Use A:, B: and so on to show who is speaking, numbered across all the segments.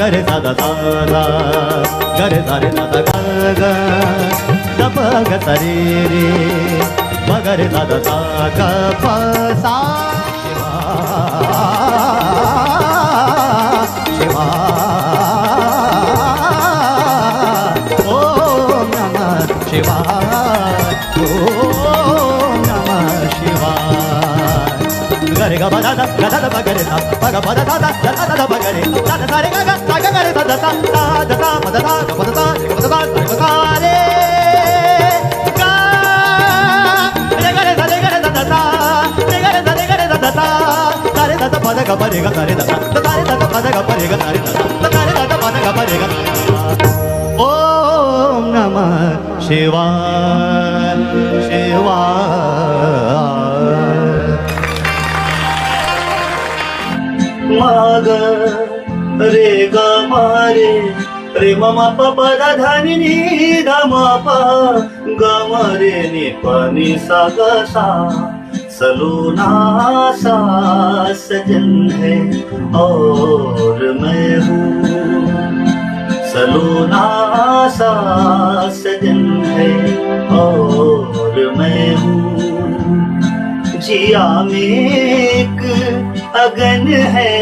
A: गरे सादा सादा गरे सारे सादा गा द प ग सरे रे मगरे सादा सा ग प सा शिवा ओम नमः शिवाय ओम नमः शिवाय गरे ग ब दा दा ग दा ब गरे सा प ग प दा दा दा दा दा ब गरे दा दा रे ग ग सा ग गरे दा दा दा दा दा प दा दा ग प दा दा ग प दा दा ग ग रे गा रे ग रे दा रे ग रे दा दा दा रे ग रे दा रे ग रे दा दा दा दा रे दा दा प दा ग प रे ग दा रे दा दा दा रे दा दा प दा ग प रे ग दा रे दा दा दा रे दा दा प दा ग प रे ग ओम नमः शिवाय शिवाय माग रे ग मारे रे ममा प प दा धा नि नि ध म प ग म रे नि प नि सा ग सा सलोना सा सजन है और मैं हूँ सलोना सा सजन है और मैं हूँ जिया में एक अगन है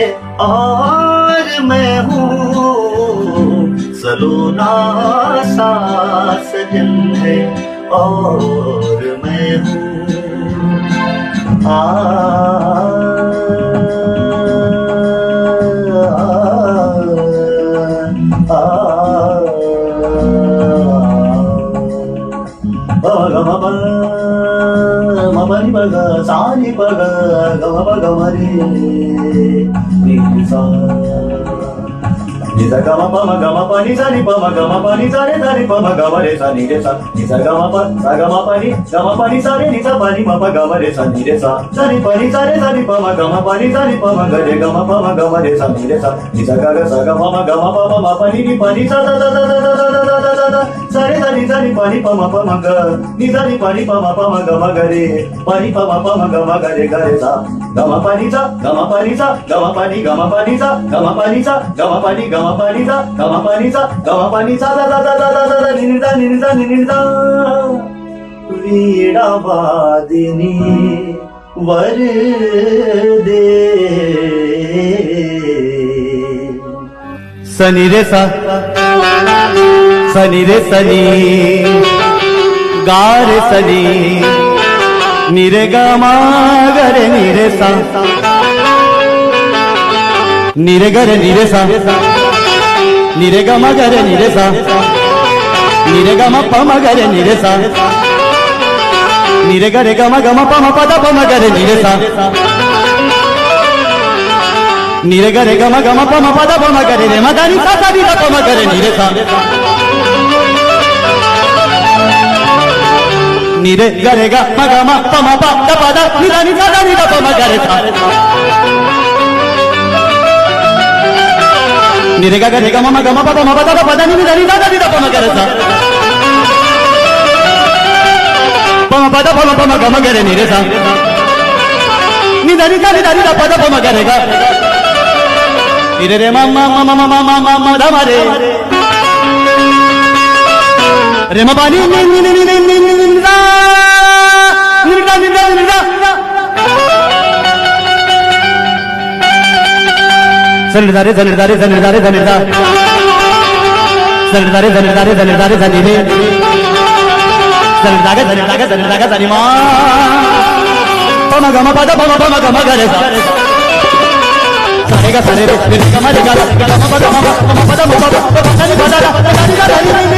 A: और मैं हूँ सलोना सा सजन है और मैं हूँ आ पग सानी पग गम पग मरी निसा निसा गम पम गम पनि सानी पम गम पनि सारे सानी पम गम रे सानी रे सा निसा गम प सा गम पनि सारे निसा पनि पम गम रे सानी रे सा सानी पनि सारे सानी पम गम पनि सानी पम गरे गम पम गम रे सानी रे सा निसा ग सा गम गम पम म पनि नि पनि सा दा दा दा दा दा सारे सानी सानी पानी पम पम ग नि सानी पानी पम पम गम गरे पानी पम पम गम गरे गरे सा गम पानी सा गम पानी सा गम पानी सा गम पानी सा गम पानी सा गम पानी सा दा दा दा दा दा नि नि दा वीणा वादिनी वर दे सनी रे सा सनी रे सनी गा रे सनी निरे ग मा ग रे निरे सा निरे ग रे निरे सा निरे ग मा ग रे निरे सा निरे ग मा प म ग रे निरे सा निरे ग रे ग मा प म प द प म ग रे निरे सा निरे ग रे ग मा प म प द प म ग रे रे म द नि सा सा नि द प म ग रे निरे सा निरे ग रे ग म ग म प म प द प द नि द नि सा द नि द प म ग रे सा निरे ग रे ग म ग म प म प द प द नि द नि सा द नि द प म ग रे सा
B: पद पम पम गम गरे नि रे सा नि दा नि दा पद पम गरे गा रे रे मा मा मा मा मा मा मा धा मा रे रे मा पानी नि नि नि नि नि नि नि दा नि दा नि दा नि दा सनिदारे सनिदारे सनिदारे सनिदा सनिदारे सनिदारे सनिदारे सनिदे सनिदागे सनिदागे सनिदागे सनिमा पम गम पद पम पम गम गरे सारे गा सारे रे गा मा रे गा गम पद पम पम पद पम पम पद नि पद दा नि दा नि